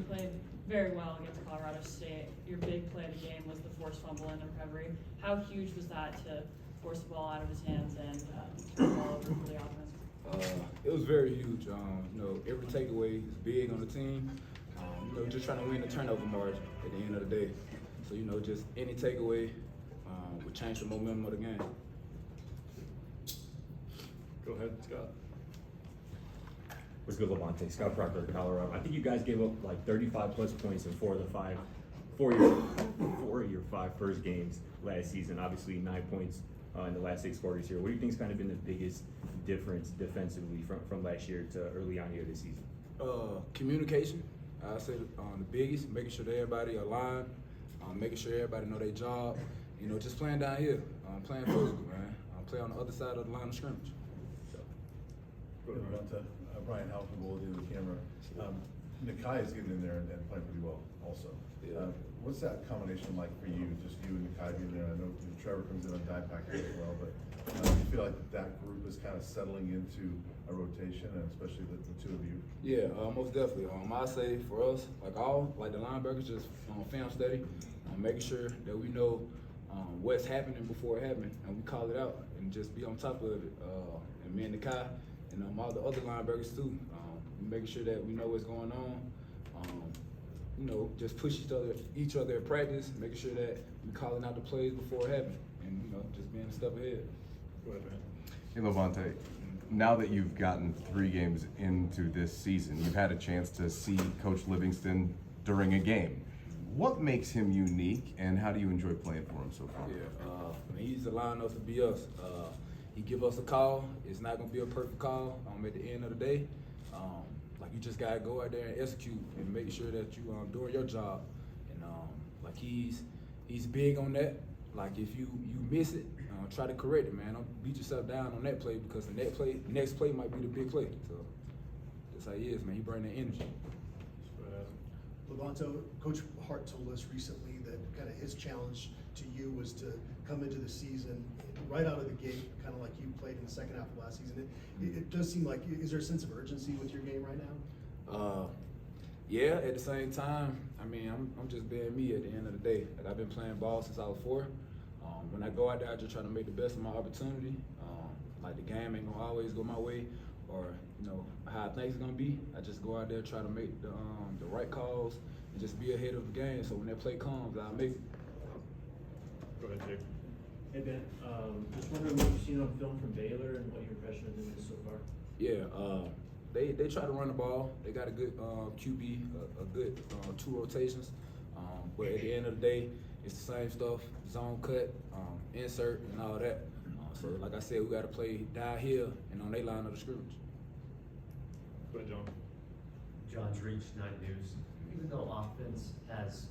played very well against Colorado State. Your big play of the game was the forced fumble in the recovery. How huge was that to force the ball out of his hands and turn the ball over for the offense? It was very huge. Every takeaway is big on the team. Just trying to win the turnover margin at the end of the day. So, just any takeaway would change the momentum of the game. Go ahead, Scott. What's good, LaVonta? Scott Proctor, Colorado. I think you guys gave up like 35-plus points in four of your five first games last season. Obviously, 9 points in the last 6 quarters here. What do you think's kind of been the biggest difference defensively from last year to early on here this season? Communication. I say the biggest, making sure that everybody aligned, making sure everybody know their job. Just playing down here, playing physical, man. Play on the other side of the line of scrimmage. Brian Halton will do the camera. Nakai is getting in there and playing pretty well also. Yeah. What's that combination like for you, just you and Nakai being there? I know Trevor comes in on dime package as well, but you feel like that group is kind of settling into a rotation, and especially the two of you? Yeah, most definitely. I say for us, like the linebackers, just film study, making sure that we know what's happening before it happens, and we call it out and just be on top of it. And me and Nakai and all the other linebackers too, making sure that we know what's going on. Just push each other at practice, making sure that we calling out the plays before it happens, and just being a step ahead. Go ahead, man. Hey, LaVonta, now that you've gotten 3 games into this season, you've had a chance to see Coach Livingston during a game. What makes him unique, and how do you enjoy playing for him so far? Yeah, he's allowing us to be us. He give us a call. It's not gonna be a perfect call. At the end of the day, you just gotta go out there and execute and make sure that you doing your job. And he's big on that. Like if you miss it, try to correct it, man. Don't beat yourself down on that play, because the next play might be the big play. So that's how he is, man. He bring that energy. LaVonta, Coach Hart told us recently that kind of his challenge to you was to come into the season right out of the gate, kind of like you played in the second half of last season. It does seem like, is there a sense of urgency with your game right now? Yeah, at the same time, I'm just being me at the end of the day. Like, I've been playing ball since I was 4. When I go out there, I just try to make the best of my opportunity. Like the game ain't gonna always go my way, or how I think it's gonna be. I just go out there, try to make the right calls, and just be ahead of the game. So when that play comes, I'll make it. Go ahead, Jake. Hey Ben, just wondering what you've seen on film from Baylor and what your impression of them is so far. Yeah, they try to run the ball. They got a good QB, a good 2 rotations. But at the end of the day, it's the same stuff: zone cut, insert, and all that. So like I said, we got to play down here and on their line of the scrimmage. Go ahead, John. John Dreech, 9 News. Even though offense has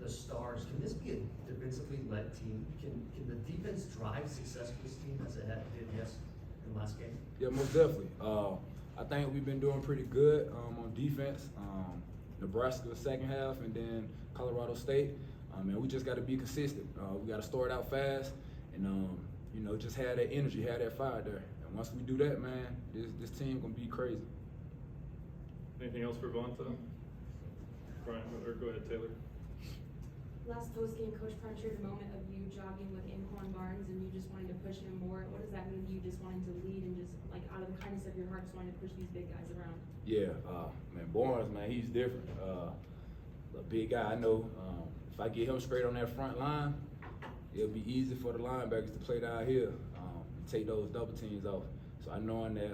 the stars, can this be a defensively led team? Can the defense drive success for this team as it did in the last game? Yeah, most definitely. I think we've been doing pretty good on defense. Nebraska second half, and then Colorado State. And we just got to be consistent. We got to start out fast, and just have that energy, have that fire there. And once we do that, man, this team gonna be crazy. Anything else for LaVonta? Brian, or go ahead, Taylor. Last post-game, Coach Prime shared a moment of you jogging with Anquan Barnes and you just wanting to push him more. What does that mean to you, just wanting to lead and just like out of the kindness of your heart, just wanting to push these big guys around? Yeah, man, Barnes, man, he's different. A big guy. I know if I get him straight on that front line, it'll be easy for the linebackers to play down here and take those double teams off. So I knowing that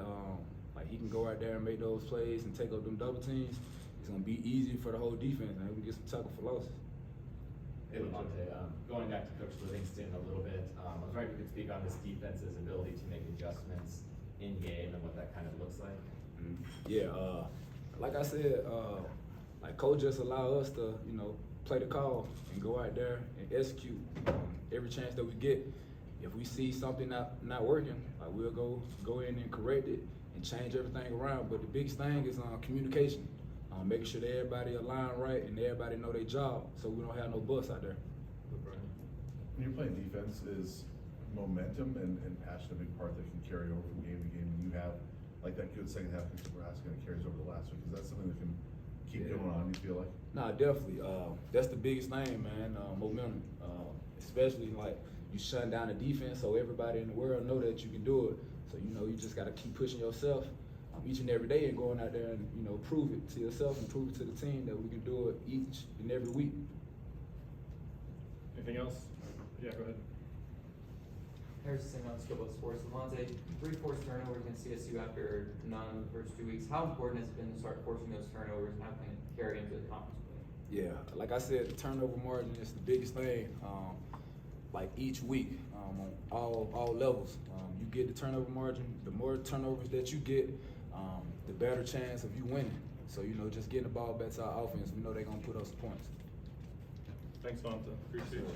he can go out there and make those plays and take up them double teams, it's gonna be easy for the whole defense, and we can get some tackle for losses. Hey, LaVonta, going back to Coach Livingston a little bit, I was wondering if you could speak on this defense's ability to make adjustments in game and what that kind of looks like. Yeah, like I said, Coach just allow us to, play the call and go out there and execute every chance that we get. If we see something not working, we'll go in and correct it and change everything around. But the biggest thing is communication. Making sure that everybody aligned right and everybody know their job, so we don't have no bust out there. When you're playing defense, is momentum and passion a big part that can carry over from game to game? And you have like that good second half against Nebraska and it carries over the last week. Is that something that can keep going on, you feel like? Nah, definitely. That's the biggest thing, man. Momentum. Especially like you shutting down the defense, so everybody in the world know that you can do it. So you just got to keep pushing yourself each and every day and going out there and prove it to yourself and prove it to the team that we can do it each and every week. Anything else? Yeah, go ahead. Harrison on Skill Sports. LaVonta, 3 forced turnovers against CSU after none of the first 2 weeks. How important has it been to start forcing those turnovers and how can it carry into the conference play? Yeah, like I said, the turnover margin is the biggest thing. Like each week, on all levels, you get the turnover margin. The more turnovers that you get, the better chance of you winning. So just getting the ball back to our offense, we know they're gonna put us points. Thanks, Vonta. Appreciate you.